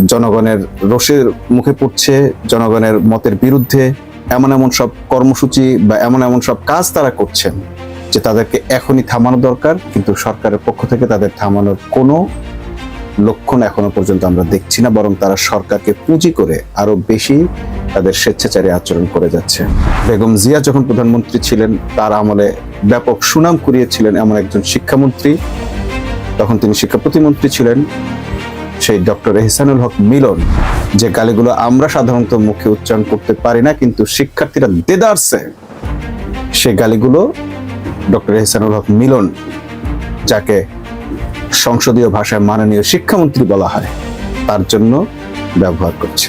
জনগণের রোষের মুখে পড়ছে, জনগণের মতের বিরুদ্ধে এমন এমন সব কর্মসূচি বা এমন এমন সব কাজ তারা করছেন যে তাদেরকে এখনই থামানো দরকার, কিন্তু সরকারের পক্ষ থেকে তাদের থামানোর কোনো লক্ষণ এখনো পর্যন্ত আমরা দেখছি না, বরং তারা সরকারকে পুঁজি করে আরো বেশি তাদের স্বেচ্ছাচারী আচরণ করে যাচ্ছে। বেগম জিয়া যখন প্রধানমন্ত্রী ছিলেন তার আমলে ব্যাপক সুনাম কুড়িয়েছিলেন এমন একজন শিক্ষামন্ত্রী, তখন তিনি শিক্ষা প্রতিমন্ত্রী ছিলেন, সেই ডক্টর এহসানুল হক মিলন, যে গালিগুলো আমরা সাধারণত মুখে উচ্চারণ করতে পারি না কিন্তু শিক্ষার্থীরা দেদারছে, সে গালিগুলো ডক্টর এহসানুল হক মিলন, যাকে সংসদীয় ভাষায় মাননীয় শিক্ষামন্ত্রী বলা হয়, তার জন্য ব্যবহার করছে।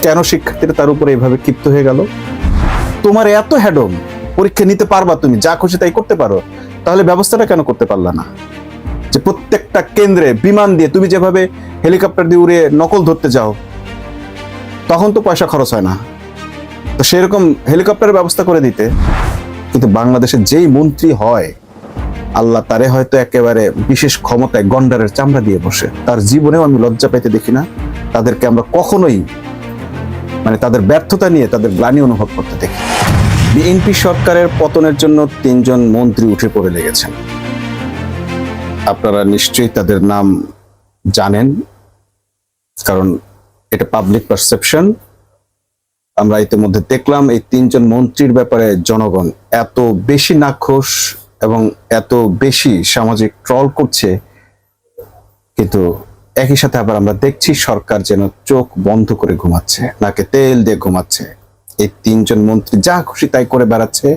কেন শিক্ষার্থীরা তার উপরে এভাবে ক্ষিপ্ত হয়ে গেল? তোমার এত হ্যাডম, পরীক্ষা নিতে পারবা, তুমি যা খুশি তাই করতে পারো, তাহলে ব্যবস্থাটা কেন করতে পারলা না? যে প্রত্যেকটা কেন্দ্রে বিমান দিয়ে তুমি যেভাবে হেলিকপ্টার দিয়ে উড়ে নকল ধরতে যাও, তখন তো পয়সা খরচ হয় না, তো সেরকম হেলিকপ্টারের ব্যবস্থা করে দিতে। কিন্তু বাংলাদেশের যেই মন্ত্রী হয়, আল্লাহ তারে হয়তো একেবারে বিশেষ ক্ষমতায় গন্ডারের চামড়া দিয়ে বসে, তার জীবনেও আমি লজ্জা পাইতে দেখি না। তাদেরকে আমরা কখনোই তাদের ব্যর্থতা নিয়ে তাদের গ্লানি অনুভব করতে দেখি। বিএনপি সরকারের পতনের জন্য 3 জন মন্ত্রী উঠে পড়ে লেগেছেন। আপনারা নিশ্চয়ই তাদের নাম জানেন, কারণ এটা পাবলিক পারসেপশন। আমরা ইতিমধ্যে দেখলাম এই 3 জন মন্ত্রীর ব্যাপারে জনগণ এত বেশি নাখোশ এবং এত বেশি সামাজিক ট্রল করছে, কিন্তু একই সাথে আবার আমরা দেখছি সরকার যেন চোখ বন্ধ করে ঘুমাচ্ছে, নাকে তেল দিয়ে ঘুমাচ্ছে। এই 3 জন মন্ত্রী যা খুশি তাই করে বেড়াচ্ছে,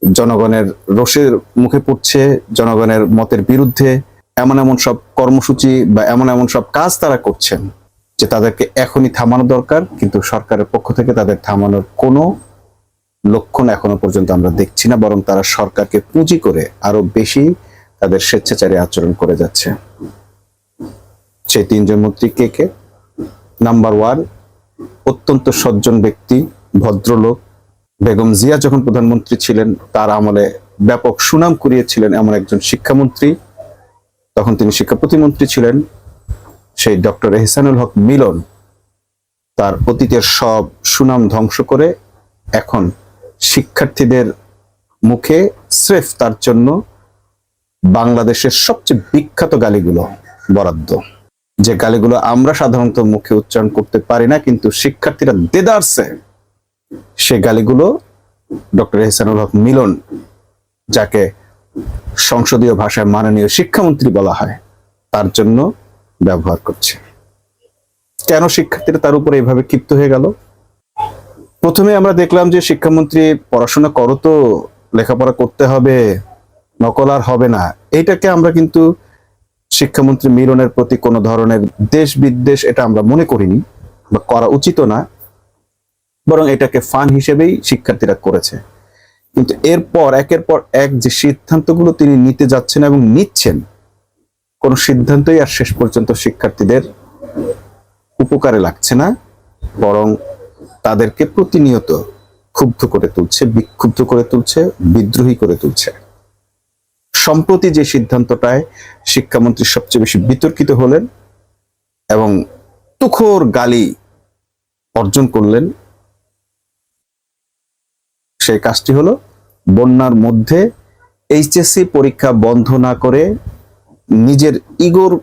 জনগণের রোষের মুখে পড়ছে, জনগণের মতের বিরুদ্ধে এমন এমন সব কর্মসূচি বা এমন এমন সব কাজ তারা করছেন যে তাদেরকে এখনই থামানো দরকার, কিন্তু সরকারের পক্ষ থেকে তাদের থামানোর কোনো লক্ষণ এখনো পর্যন্ত আমরা দেখছি না, বরং তারা সরকারকে পুঁজি করে আরো বেশি তাদের স্বেচ্ছাচারী আচরণ করে যাচ্ছে। সেই 3 জন মন্ত্রী কে কে? নাম্বার 1, অত্যন্ত সজ্জন ব্যক্তি, ভদ্রলোক, বেগম জিয়া যখন প্রধানমন্ত্রী ছিলেন তার আমলে ব্যাপক সুনাম কুড়িয়েছিলেন এমন একজন শিক্ষামন্ত্রী, তখন তিনি শিক্ষা প্রতিমন্ত্রী ছিলেন, সেই ডক্টর এহসানুল হক মিলন তার অতীতের সব সুনাম ধ্বংস করে এখন শিক্ষার্থীদের মুখে স্রেফ তার জন্য বাংলাদেশের সবচেয়ে বিখ্যাত গালিগুলো বরাদ্দ, যে গালিগুলো আমরা সাধারণত মুখে উচ্চারণ করতে পারি না কিন্তু শিক্ষার্থীরা দেদারছে, সে গালিগুলো ডক্টর এহসানুল হক মিলন, যাকে সংসদীয় ভাষায় মাননীয় শিক্ষামন্ত্রী বলা হয়, তার জন্য ব্যবহার করছে। কেন শিক্ষার্থীরা তার উপরে এভাবে ক্ষিপ্ত হয়ে গেল? প্রথমে আমরা দেখলাম যে শিক্ষামন্ত্রী পড়াশোনা করো, তো লেখাপড়া করতে হবে, নকল আর হবে না। এইটাকে আমরা কিন্তু শিক্ষামন্ত্রী মিলনের প্রতি কোনো ধরনের দেশ বিদ্বেষ এটা আমরা মনে করিনি বা করা উচিত না, বরং এটাকে ফান হিসেবেই শিক্ষার্থীরা করেছে। কিন্তু এরপর একের পর এক যে সিদ্ধান্তগুলো তিনি নিতে যাচ্ছেন এবং নিচ্ছেন, কোন সিদ্ধান্তই আর শেষ পর্যন্ত শিক্ষার্থীদের উপকারে লাগছে না, বরং তাদেরকে প্রতিনিয়ত ক্ষুব্ধ করে তুলছে, বিক্ষুব্ধ করে তুলছে, বিদ্রোহী করে তুলছে। সম্প্রতি যে সিদ্ধান্তটায় শিক্ষামন্ত্রী সবচেয়ে বেশি বিতর্কিত হলেন এবং তুখোর গালি অর্জন করলেন, সেই কাজটি হলো বন্যার মধ্যে এইচএসসি পরীক্ষা বন্ধ না করে নিজের ইগোর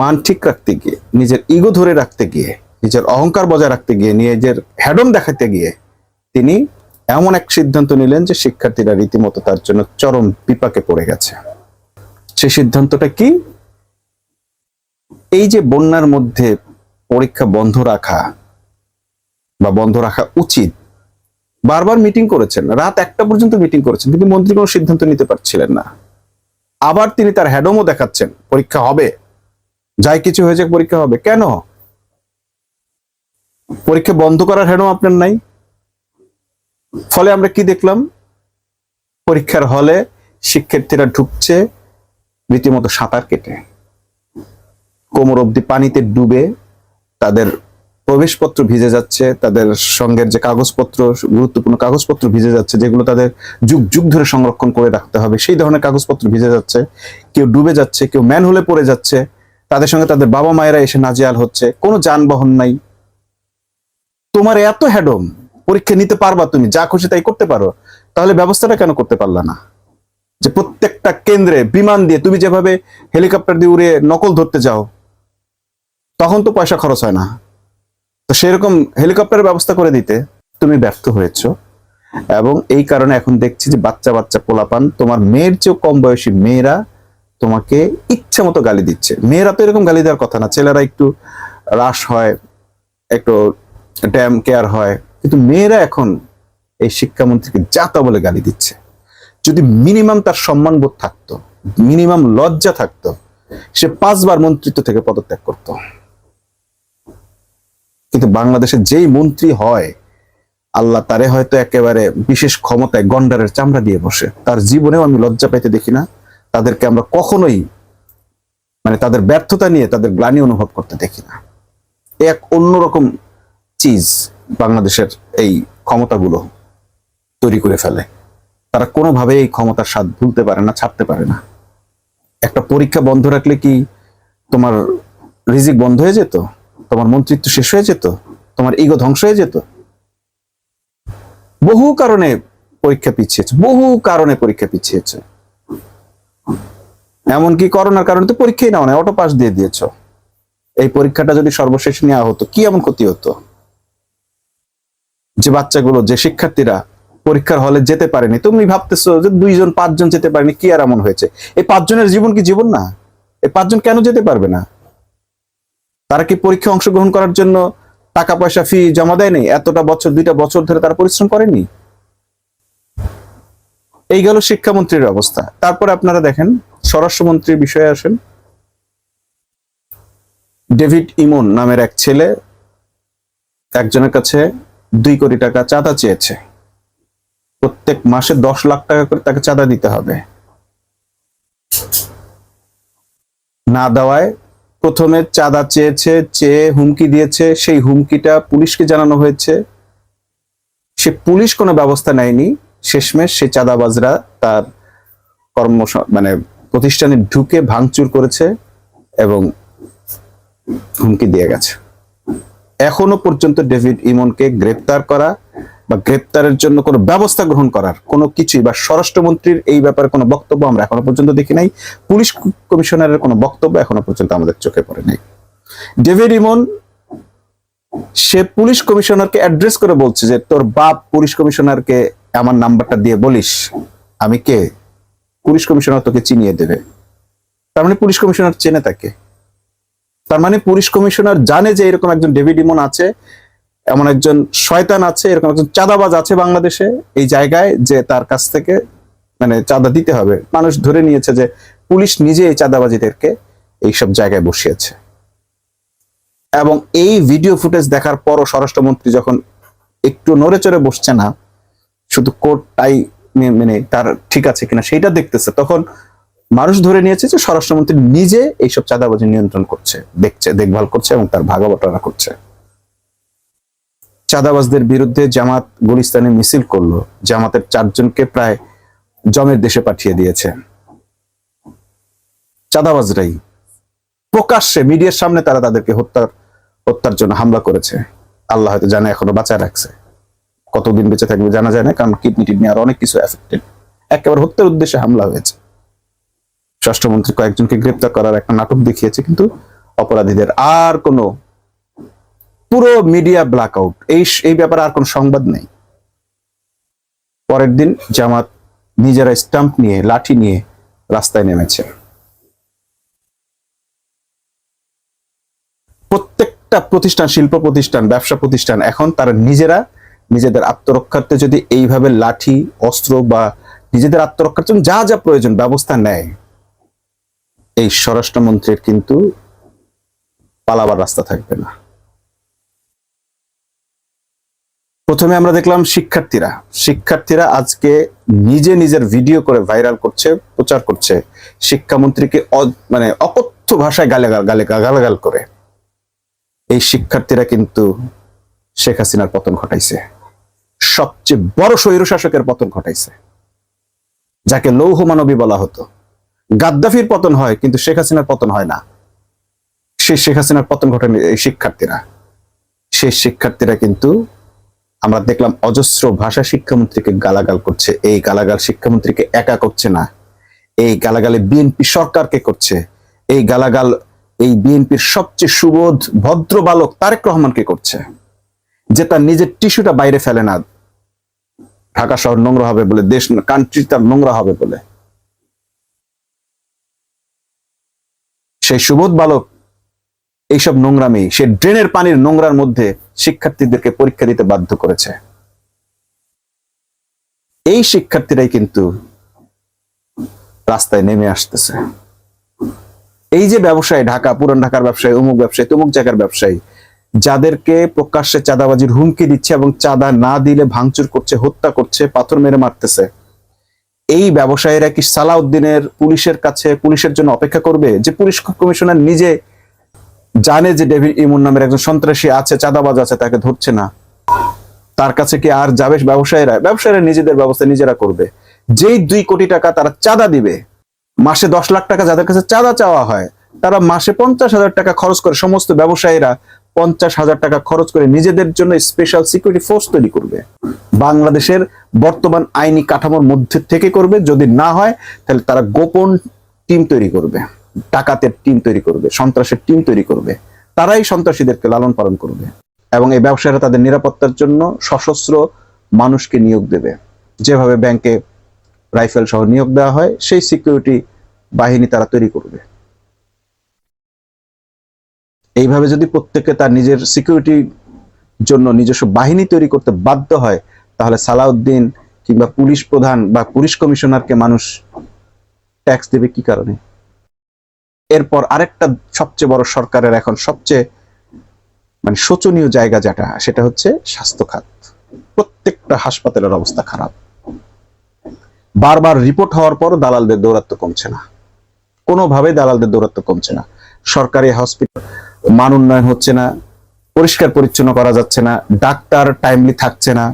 মান ঠিক রাখতে গিয়ে, নিজের ইগো ধরে রাখতে গিয়ে, নিজের অহংকার বজায় রাখতে গিয়ে, নিজের হ্যাডম দেখাতে গিয়ে তিনি এমন এক সিদ্ধান্ত নিলেন যে শিক্ষার্থীরা রীতিমতো তার জন্য চরম বিপাকে পড়ে গেছে। সেই সিদ্ধান্তটা কি? এই যে বন্যার মধ্যে পরীক্ষা বন্ধ রাখা বা বন্ধ রাখা উচিত, বারবার মিটিং করেছেন, রাত 1টা পর্যন্ত মিটিং করেছেন, কিন্তু মন্ত্রী কোনো সিদ্ধান্ত নিতে পারছিলেন না। আবার তিনি তার হ্যাডমও দেখাচ্ছেন, পরীক্ষা হবে, যাই কিছু হয়ে যাক পরীক্ষা হবে। কেন? পরীক্ষা বন্ধ করার হ্যাডম আপনার নাই। ফলে আমরা কি দেখলাম? পরীক্ষার হলে শিক্ষার্থীরা ঢুকছে রীতিমতো সাঁতার কেটে, কোমর অবধি পানিতে ডুবে, তাদের প্রবেশপত্র ভিজে যাচ্ছে, তাদের সঙ্গের যে কাগজপত্র, গুরুত্বপূর্ণ কাগজপত্র ভিজে যাচ্ছে, যেগুলো তাদের যুগ যুগ ধরে সংরক্ষণ করে রাখতে হবে, সেই ধরনের কাগজপত্র ভিজে যাচ্ছে, কেউ ডুবে যাচ্ছে, কেউ ম্যানহোলে পড়ে যাচ্ছে, তাদের সঙ্গে তাদের বাবা মায়েরা এসে নাজেহাল হচ্ছে, কোনো যানবাহন নাই। তোমার এত হ্যাডম, পরীক্ষা নিতে পারবা, তুমি যা খুশি তাই করতে পারো, তাহলে ব্যবস্থাটা কেন করতে পারলা না? যে প্রত্যেকটা কেন্দ্রে বিমান দিয়ে, তুমি যেভাবে হেলিকপ্টার দিয়ে উড়ে নকল ধরতে যাও, তখন তো পয়সা খরচ হয় না, তো সেরকম হেলিকপ্টারের ব্যবস্থা করে দিতে তুমি ব্যর্থ হয়েছো। এবং এই কারণে এখন দেখছি যে বাচ্চা বাচ্চা পোলাপান, তোমার মেয়ের চেয়েও কম বয়সী মেয়েরা তোমাকে ইচ্ছা মতো গালি দিচ্ছে। মেয়েরা তো এরকম গালি দেওয়ার কথা না, ছেলেরা একটু রাশ হয়, একটু ড্যাম কেয়ার হয়, কিন্তু মেয়েরা এখন এই শিক্ষামন্ত্রীকে যা তা বলে গালি দিচ্ছে। যদি মিনিমাম তার সম্মানবোধ থাকতো, মিনিমাম লজ্জা থাকতো, সে 5 বার মন্ত্রিত্ব থেকে পদত্যাগ করত। কিন্তু বাংলাদেশে যেই মন্ত্রী হয়, আল্লাহ তারে হয়তো একেবারে বিশেষ ক্ষমতায় গন্ডারের চামড়া দিয়ে বসে। তার জীবনেও আমি লজ্জা পাইতে দেখি না, তাদেরকে আমরা কখনোই মানে তাদের ব্যর্থতা নিয়ে তাদের গ্লানি অনুভব করতে দেখি না। এক অন্যরকম চিজ বাংলাদেশের এই ক্ষমতাগুলো তৈরি করে ফেলে। তারা কোনোভাবে এই ক্ষমতার স্বাদ ভুলতে পারে না, ছাড়তে পারে না। একটা পরীক্ষা বন্ধ রাখলে কি তোমার রিজিক বন্ধ হয়ে যেত? তোমার মন্ত্রিত্ব শেষ হয়ে যেত? তোমার ইগো ধ্বংস হয়ে যেত? বহু কারণে পরীক্ষা পিছিয়েছে, বহু কারণে পরীক্ষা পিছিয়েছে। এমনকি করোনার কারণে তো পরীক্ষাই নেওয়া নাই, অটো পাস দিয়ে দিয়েছ। এই পরীক্ষাটা যদি সর্বশেষ নেওয়া হতো, কি এমন ক্ষতি হতো? যে বাচ্চাগুলো, যে শিক্ষার্থীরা পরীক্ষার হলে যেতে পারেনি, তুমি ভাবতেছো যে 2 জন 5 জন যেতে পারেনি, কি আর এমন হয়েছে? এই 5 জনের জীবন কি জীবন না? এই 5 জন কেন যেতে পারবে না? তারা কি পরীক্ষায় অংশগ্রহণ করার জন্য টাকা পয়সা ফি জমা দেয়নি? এতটা বছর, 2টা বছর ধরে তারা পরিশ্রম করেনি? এই গেল শিক্ষামন্ত্রীর অবস্থা। তারপরে আপনারা দেখেন স্বরাষ্ট্রমন্ত্রীর বিষয়ে আসেন। ডেভিড ইমন নামের এক ছেলে একজনের কাছে 2 কোটি টাকা চাঁদা চেয়েছে। প্রত্যেক মাসে 10 লাখ টাকা করে তাকে চাঁদা দিতে হবে। না দেওয়ায় প্রথমে চাঁদা চেয়েছে, চেয়ে হুমকি দিয়েছে। সেই হুমকিটা পুলিশকে জানানো হয়েছে, সে পুলিশ কোনো ব্যবস্থা নেয়নি। শেষমেশ সেই চাঁদাবাজরা তার কর্ম মানে প্রতিষ্ঠানে ঢুকে ভাঙচুর করেছে এবং হুমকি দিয়ে গেছে। এখনো পর্যন্ত ডেভিড ইমনকে গ্রেপ্তার করা বা গ্রেপ্তারের জন্য কোনো ব্যবস্থা গ্রহণ করার কোনো কিছুই, বা স্বরাষ্ট্রমন্ত্রীর এই ব্যাপারে কোনো বক্তব্য আমরা এখনো পর্যন্ত দেখি নাই। পুলিশ কমিশনারের কোনো বক্তব্য এখনো পর্যন্ত আমাদের চোখে পড়ে নাই। ডেভিড ইমন সে পুলিশ কমিশনারকে অ্যাড্রেস করে বলছে যে তোর বাপ পুলিশ কমিশনারকে আমার নাম্বারটা দিয়ে বলিস আমি কে, পুলিশ কমিশনার তোকে চিনিয়ে দেবে। তার মানে পুলিশ কমিশনার চেনে তাকে। তার মানে পুলিশ কমিশনার জানে যে এরকম একজন ডেভিড ইমন আছে, এমন একজন শয়তান আছে, এরকম একজন চাঁদাবাজ আছে বাংলাদেশে এই জায়গায়, যে তার কাছ থেকে মানে চাঁদা দিতে হবে। মানুষ ধরে নিয়েছে যে পুলিশ নিজে এই চাঁদাবাজিদেরকে এইসব জায়গায় বসিয়েছে। এবং এই ভিডিও ফুটেজ দেখার পরও স্বরাষ্ট্রমন্ত্রী যখন একটু নড়ে চড়ে বসছে না, শুধু কোট টাই মেনে তার ঠিক আছে কিনা সেইটা দেখতেছে, তখন মানুষ ধরে নিয়েছে যে স্বরাষ্ট্রমন্ত্রী নিজে এইসব চাঁদাবাজি নিয়ন্ত্রণ করছে, দেখছে, দেখভাল করছে এবং তার ভাগাবটরা করছে। চাঁদাবাজদের বিরুদ্ধে জামাত গুলিস্তানে মিছিল করলো, জামাতের 4 জনকে প্রায় জমের দেশে পাঠিয়ে দিয়েছে। চাঁদাবাজরাই প্রকাশ্যে মিডিয়ার সামনে তারা তাদেরকে হত্যার জন্য হামলা করেছে। আল্লাহ হয়তো জানে এখনো বাঁচায় রাখছে, কতদিন বেঁচে থাকবে জানা যায় না, কারণ কিডনি টিডনি আর অনেক কিছু এফেক্টেড। একেবারে হত্যার উদ্দেশ্যে হামলা হয়েছে। স্বরাষ্ট্রমন্ত্রী কয়েকজনকে গ্রেপ্তার করার একটা নাটক দেখিয়েছে, কিন্তু অপরাধীদের আর কোনো, পুরো মিডিয়া ব্ল্যাকআউট, এই ব্যাপারে আর কোনো সংবাদ নেই। পরের দিন জামাত নিজেরা স্টাম্প নিয়ে, লাঠি নিয়ে রাস্তায় নেমেছে। প্রত্যেকটা প্রতিষ্ঠান, শিল্প প্রতিষ্ঠান, ব্যবসা প্রতিষ্ঠান এখন তারা নিজেরা নিজেদের আত্মরক্ষার্থে যদি এইভাবে লাঠি, অস্ত্র বা নিজেদের আত্মরক্ষার জন্য যা যা প্রয়োজন ব্যবস্থা নেয়, এই স্বরাষ্ট্রমন্ত্রীর কিন্তু পালাবার রাস্তা থাকবে না। প্রথমে আমরা দেখলাম শিক্ষার্থীরা আজকে নিজে নিজের ভিডিও করে ভাইরাল করছে, প্রচার করছে, শিক্ষামন্ত্রীকে মানে অকথ্য ভাষায় গালাগাল করে। এই শিক্ষার্থীরা কিন্তু শেখ হাসিনার পতন ঘটাইছে, সবচেয়ে বড় স্বৈরশাসকের পতন ঘটাইছে, যাকে লৌহ মানবী বলা হতো। গাদ্দাফির পতন হয় কিন্তু শেখ হাসিনার পতন হয় না। সেই শেখ হাসিনার পতন ঘটানো এই শিক্ষার্থীরা, সেই শিক্ষার্থীরা কিন্তু আমরা দেখলাম অজস্র ভাষা শিক্ষামন্ত্রীকে গালাগাল করছে। এই গালাগাল শিক্ষামন্ত্রীকে একা করছে না, এই গালাগালে বিএনপি সরকারকে করছে। এই গালাগাল এই বিএনপির সবচেয়ে সুবোধ ভদ্র বালক তারেক রহমানকে করছে, যে তার নিজের টিস্যুটা বাইরে ফেলে না ঢাকা শহর নোংরা হবে বলে, দেশ কান্ট্রি তার নোংরা হবে বলে। সেই সুবোধ বালক এইসব নোংরামি, সে ড্রেনের পানির নোংরার মধ্যে শিক্ষার্থীদেরকে পরীক্ষা দিতে বাধ্য করেছে। এই শিক্ষার্থীরাই কিন্তু রাস্তায় নেমে আসতেছে। এই যে ব্যবসায়ী, ঢাকা পুরান ঢাকার ব্যবসায়ী, অমুক ব্যবসায়ী, তমুক জায়গার ব্যবসায়ী, যাদেরকে প্রকাশ্যে চাঁদাবাজির হুমকি দিচ্ছে এবং চাঁদা না দিলে ভাঙচুর করছে, হত্যা করছে, পাথর মেরে মারতেছে, এই ব্যবসায়ীরা কি সালাউদ্দিনের পুলিশের কাছে পুলিশের জন্য অপেক্ষা করবে? যে পুলিশ কমিশনার নিজে জানে যে ডেভিড ইমন নামের একজন সন্ত্রাসী আছে, চাঁদাবাজ আছে, তাকে ধরছে না, তার কাছে কি আর যাবে ব্যবসায়ীরা? ব্যবসায়ীরা নিজেদের ব্যবস্থা নিজেরা করবে। যেই 2 কোটি টাকা তারা চাঁদা দিবে, মাসে 10 লাখ টাকা যাদের কাছে চাঁদা চাওয়া হয়, তারা মাসে 50,000 টাকা খরচ করে, সমস্ত ব্যবসায়ীরা 50,000 টাকা খরচ করে নিজেদের জন্য স্পেশাল সিকিউরিটি ফোর্স তৈরি করবে। বাংলাদেশের বর্তমান আইনি কাঠামোর মধ্যে থেকে করবে। যদি না হয় তাহলে তারা গোপন টিম তৈরি করবে, ডাকাতের টিম তৈরি করবে, সন্ত্রাসের টিম তৈরি করবে। তারাই সন্ত্রাসীদেরকে লালন পালন করবে এবং এই ব্যবসায়ীরা তাদের নিরাপত্তার জন্য সশস্ত্র মানুষকে নিয়োগ দেবে। যেভাবে ব্যাংকে রাইফেল সহ নিয়োগ দেওয়া হয়, সেই সিকিউরিটি বাহিনী তারা তৈরি করবে। এইভাবে যদি প্রত্যেকে তার নিজের সিকিউরিটির জন্য নিজস্ব বাহিনী তৈরি করতে বাধ্য হয়, তাহলে সালাউদ্দিন কিংবা পুলিশ প্রধান বা পুলিশ কমিশনারকে মানুষ ট্যাক্স দেবে কি কারণে? এরপর আরেকটা সবচেয়ে বড় সরকারের এখন সবচেয়ে শোচনীয় জায়গা যেটা, সেটা হচ্ছে স্বাস্থ্য খাত। প্রত্যেকটা হাসপাতালের অবস্থা খারাপ। বারবার রিপোর্ট হওয়ার পর দালালদের দৌরাত্ম্য কমছে না, কোনোভাবে দালালদের দৌরাত্ম্য কমছে না। সরকারি হসপিটাল মান উন্নয়ন হচ্ছে না, পরিষ্কার পরিচ্ছন্ন করা যাচ্ছে না, ডাক্তার টাইমলি থাকছে না।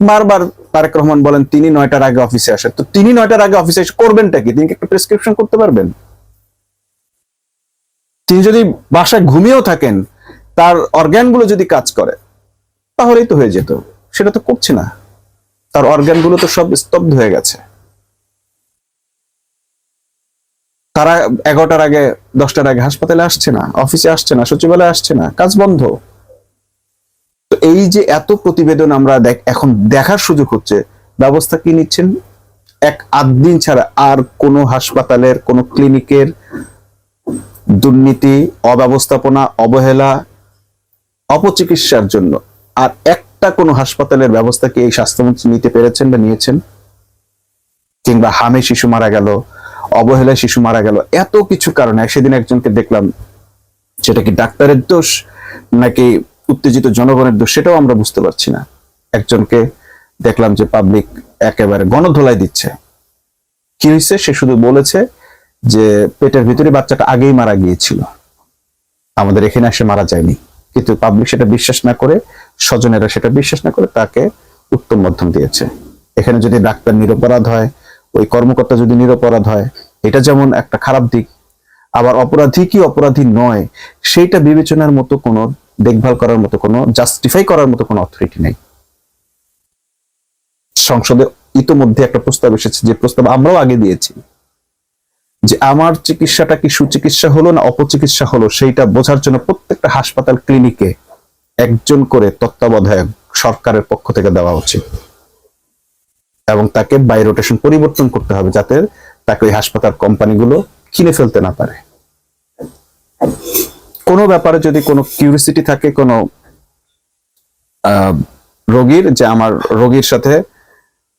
বারবার তারেক রহমান বলেন তিনি 9টার আগে অফিসে আসেন। তো তিনি 9টার আগে অফিসে এসে করবেনটা কি? তিনি কি একটা প্রেসক্রিপশন করতে পারবেন? তিনি যদি বাসায় ঘুমিয়েও থাকেন, তার অর্গানগুলো যদি কাজ করে তাহলেই তো হয়ে যেত। সেটা তো করছে না, তার অর্গানগুলো তো সব স্তব্ধ হয়ে গেছে। তারা 11টার আগে 10টার আগে হাসপাতালে আসছে না, অফিসে আসছে না, সচিবালয়ে আসছে না, কাজ বন্ধ। তো এই যে এত প্রতিবেদন আমরা এখন দেখার সুযোগ হচ্ছে, ব্যবস্থা কি নিচ্ছেন? এক আধ দিন ছাড়া আর কোনো হাসপাতালের, কোনো ক্লিনিকের দুর্নীতি, অব্যবস্থাপনা, অবহেলা, অপচিকিৎসার জন্য আর একটা কোনো হাসপাতালের ব্যবস্থা কি এই স্বাস্থ্যমন্ত্রী নিতে পেরেছেন বা নিয়েছেন? কিংবা হামে শিশু মারা গেল, অবহেলায় শিশু মারা গেল, এত কিছু কারণে। সেদিন একজনকে দেখলাম, সেটা কি ডাক্তারের দোষ নাকি উত্তেজিত জনগণের দোষ সেটাও আমরা বুঝতে পারছি না। একজনকে দেখলাম যে পাবলিক একেবারে গণধোলাই দিচ্ছে। কি হয়েছে? সে শুধু বলেছে যে পেটের ভিতরে বাচ্চাটা আগেই মারা গিয়েছিল, আমাদের এখানে এসে মারা যায়নি। কিন্তু পাবলিক সেটা বিশ্বাস না করে, স্বজনেরা সেটা বিশ্বাস না করে তাকে উত্তম মধ্যম দিয়েছে। এখানে যদি ডাক্তার নিরপরাধ হয়, ওই কর্মকর্তা যদি নিরপরাধ হয়, এটা যেমন একটা খারাপ দিক, আবার অপরাধী কি অপরাধী নয় সেইটা বিবেচনার মতো কোনো, দেখভাল করার মতো কোনো, জাস্টিফাই করার মতো কোনো অথরিটি নেই। সংসদে ইতোমধ্যে একটা প্রস্তাব এসেছে, যে প্রস্তাব আমরাও আগে দিয়েছি, যে আমার চিকিৎসাটা কি সুচিকিৎসা হলো না অপচিকিৎসা হলো সেইটা বোঝার জন্য প্রত্যেকটা হাসপাতাল, ক্লিনিকে একজন করে তত্ত্বাবধায়ক সরকারের পক্ষ থেকে দেওয়া উচিত এবং তাকে বাই রোটেশন পরিবর্তন করতে হবে, যাতে তাকে ওই হাসপাতাল কোম্পানিগুলো কিনে ফেলতে না পারে। কোনো ব্যাপারে যদি কোনো কিউরিসিটি থাকে কোনো রোগীর, যে আমার রোগীর সাথে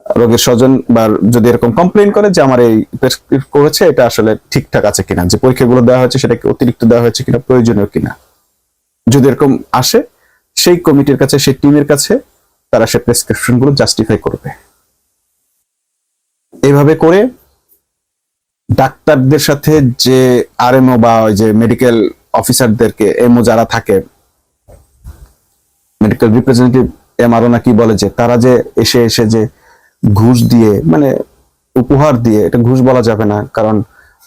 রোগীর স্বজন বা যদি এরকম কমপ্লেইন করে যে আমার এই প্রেসক্রিপ করেছে এটা আসলে ঠিকঠাক আছে কিনা, যে পরীক্ষাগুলো দেওয়া হয়েছে সেটা কি অতিরিক্ত দেওয়া হয়েছে কিনা, প্রয়োজনীয় কিনা, যদি এরকম আসে সেই কমিটির কাছে, সেই টিমের কাছে তারা সে প্রেসক্রিপশন গুলো জাস্টিফাই করবে। এইভাবে করে ডাক্তারদের সাথে যে আরএমও বা ওই যে মেডিকেল অফিসারদেরকে, এমও যারা থাকে, মেডিকেল রিপ্রেজেন্টেটিভ, এমআরও না কি বলে, যে তারা যে এসে এসে যে ঘুষ দিয়ে, উপহার দিয়ে, এটা ঘুষ বলা যাবে না কারণ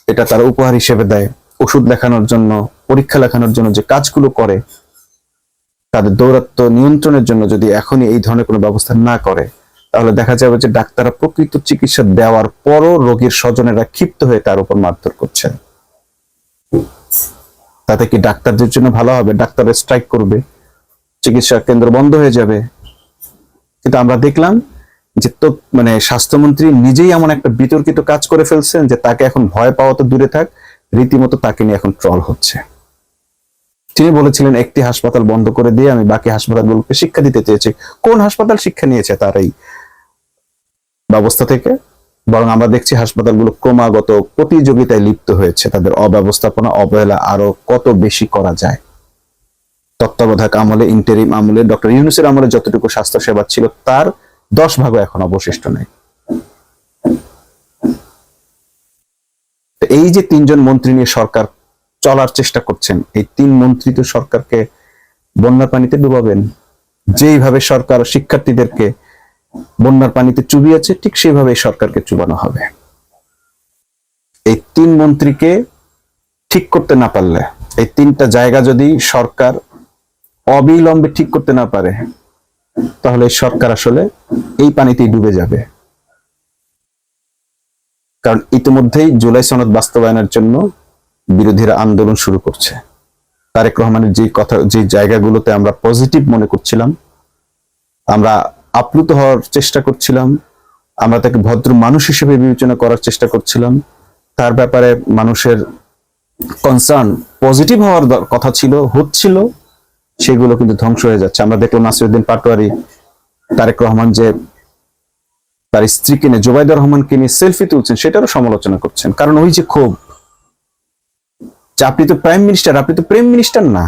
এটা তারা উপহার হিসেবে দেয়, ওষুধ লেখানোর জন্য পরীক্ষা লেখানোর জন্য যে কাজগুলো করে, তাদের দৌরাত্ম্য নিয়ন্ত্রণের জন্য যদি এখনই এই ধরনের কোনো ব্যবস্থা না করে, তাহলে দেখা যাবে যে ডাক্তাররা প্রকৃত চিকিৎসা দেওয়ার পরও রোগীর স্বজনেরা ক্ষিপ্ত হয়ে তার উপর মারধর করছে। তাতে কি ডাক্তারদের জন্য ভালো হবে? ডাক্তাররা স্ট্রাইক করবে, চিকিৎসা কেন্দ্র বন্ধ হয়ে যাবে। কিন্তু আমরা দেখলাম যে তো মানে স্বাস্থ্যমন্ত্রী নিজেই এমন একটা বিতর্কিত কাজ করে ফেলছেন যে তাকে এখন ভয় পাওয়া তো দূরে থাক, রীতিমতো তাকে নিয়ে এখন ট্রল হচ্ছে। তিনি বলেছিলেন একটি হাসপাতাল বন্ধ করে দিয়ে আমি বাকি হাসপাতালগুলোকে শিক্ষা দিতে চেয়েছি। কোন হাসপাতাল শিক্ষা নিয়েছে তার এই ব্যবস্থা থেকে? বরং আমরা দেখছি হাসপাতালগুলো ক্রমাগত প্রতিযোগিতায় লিপ্ত হয়েছে, তাদের অব্যবস্থাপনা অবহেলা আরো কত বেশি করা যায়। তত্ত্বাবধায়ক আমলে, ইন্টারিম আমলে, ডক্টর ইউনূসের আমলে যতটুকু স্বাস্থ্য সেবা ছিল তার 10 ভাগও এখন অবশিষ্ট নেই। এই যে 3 জন মন্ত্রী নিয়ে সরকার চলার চেষ্টা করছেন, এই 3 মন্ত্রী তো সরকারকে বন্যার পানিতে ডুবাবেন। যেইভাবে সরকার শিক্ষার্থীদেরকে বন্যার পানিতে চুবিয়েছে, ঠিক সেইভাবে সরকারকে চুবানো হবে। এই 3 মন্ত্রীকে ঠিক করতে না পারলে, এই 3টা জায়গা যদি সরকার অবিলম্বে ঠিক করতে না পারে, তাহলে সরকার আসলে এই পানিতেই ডুবে যাবে। কারণ ইতিমধ্যেই জুলাই সনদ বাস্তবায়নের জন্য বিরোধীরা আন্দোলন শুরু করছে। তারেক রহমানের যে জায়গাগুলোতে আমরা পজিটিভ মনে করছিলাম, আমরা আপ্লুত হওয়ার চেষ্টা করছিলাম, আমরা তাকে ভদ্র মানুষ হিসেবে বিবেচনা করার চেষ্টা করছিলাম, তার ব্যাপারে মানুষের কনসার্ন পজিটিভ হওয়ার কথা ছিল, হচ্ছিল, সেগুলো কিন্তু ধ্বংস হয়ে যাচ্ছে। আমরা দেখলাম নাসিরউদ্দিন পাটোয়ারি, তারেক রহমান যে তার স্ত্রীকে নিয়ে, জুবাইদা রহমানকে নিয়ে সেলফি তুলছেন, সেটারও সমালোচনা করছেন। কারণ ওই যে ক্ষোভ, যে আপনি তো প্রাইম মিনিস্টার, আপনি তো প্রেম মিনিস্টার না।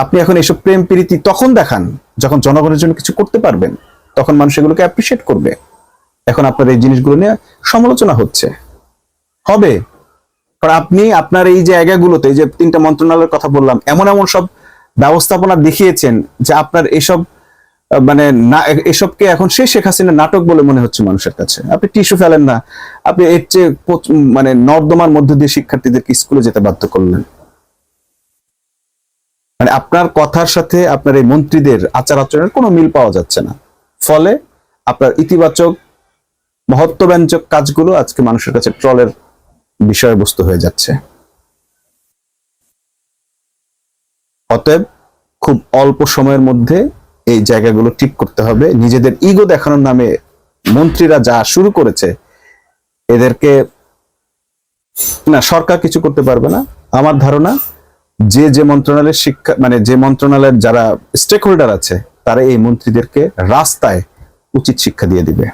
আপনি এখন এসব প্রেম প্রীতি তখন দেখান যখন জনগণের জন্য কিছু করতে পারবেন, তখন মানুষ এগুলোকে অ্যাপ্রিসিয়েট করবে। এখন আপনার এই জিনিসগুলো নিয়ে সমালোচনা হচ্ছে, হবে। কারণ আপনি আপনার এই জায়গাগুলোতে, এই যে 3টা মন্ত্রণালয়ের কথা বললাম, এমন এমন সব ব্যবস্থাপনা দেখিয়েছেন যে আপনার এসব মানে না, এসবকে এখন শেখ হাসিনা নাটক বলে মনে হচ্ছে মানুষের কাছে। আপনি টিস্যু ফেলেন না, আপনি এর চেয়ে মানে নর্দমার মধ্যে দিয়ে শিক্ষার্থীদেরকে স্কুলে যেতে বাধ্য করলেন। মানে আপনার কথার সাথে আপনার এই মন্ত্রীদের আচার আচরণের কোনো মিল পাওয়া যাচ্ছে না। ফলে আপনার ইতিবাচক মহত্বব্যঞ্জক কাজগুলো আজকে মানুষের কাছে ট্রলের বিষয়বস্তু হয়ে যাচ্ছে। অতএব খুব অল্প সময়ের মধ্যে এই জায়গাগুলো ঠিক করতে হবে। নিজেদের ইগো দেখানোর নামে মন্ত্রীরা যা শুরু করেছে, এদেরকে না সরকার কিছু করতে পারবে না। আমার ধারণা যে মন্ত্রণালয়ের শিক্ষা মানে যে মন্ত্রণালয়ের যারা স্টেক হোল্ডার আছে, তারা এই মন্ত্রীদেরকে রাস্তায় উচিত শিক্ষা দিয়ে দিবে।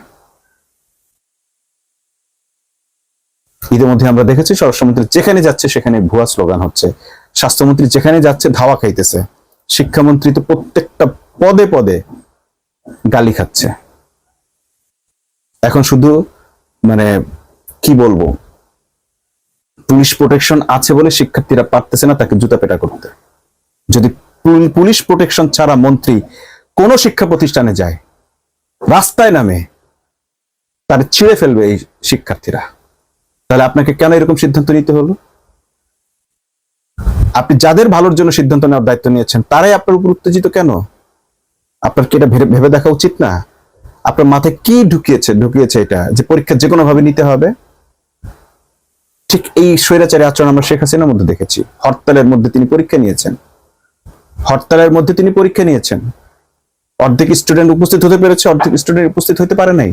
ইতিমধ্যে আমরা দেখেছি স্বরাষ্ট্রমন্ত্রী যেখানে যাচ্ছে সেখানে ভুয়া স্লোগান হচ্ছে, স্বাস্থ্যমন্ত্রী যেখানে যাচ্ছে ধাওয়া খাইতেছে, শিক্ষামন্ত্রী তো প্রত্যেকটা পদে পদে গালি খাচ্ছে। এখন শুধু মানে কি বলবো, পুলিশ প্রোটেকশন আছে বলে শিক্ষার্থীরা পারতেছে না তাকে জুতা পেটা করতে। যদি পুলিশ প্রোটেকশন ছাড়া মন্ত্রী কোন শিক্ষা প্রতিষ্ঠানে যায়, রাস্তায় নামে, তার ছিঁড়ে ফেলবে এই শিক্ষার্থীরা। তাহলে আপনাকে কেন এরকম সিদ্ধান্ত নিতে হলো? আপনি যাদের ভালোর জন্য সিদ্ধান্ত নেওয়ার দায়িত্ব নিয়েছেন, তারাই আপনার উপর উত্তেজিত কেন? আপনার কি এটা ভেবে দেখা উচিত না? আপনার মাথায় কি ঢুকিয়েছে এটা যে পরীক্ষা যে কোনো ভাবে নিতে হবে? ঠিক এই স্বৈরাচারী আচরণ আমরা শেখ হাসিনার মধ্যে দেখেছি। হরতালের মধ্যে তিনি পরীক্ষা নিয়েছেন, অর্ধেক স্টুডেন্ট উপস্থিত হতে পেরেছে, অর্ধেক স্টুডেন্ট উপস্থিত হতে পারে নাই।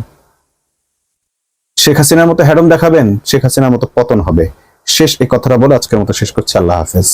শেখ হাসিনার মতো হ্যাডম দেখাবেন, শেখ হাসিনার মতো পতন হবে। শেষ এই কথাটা বলে আজকের মতো শেষ করছি। আল্লাহ হাফেজ।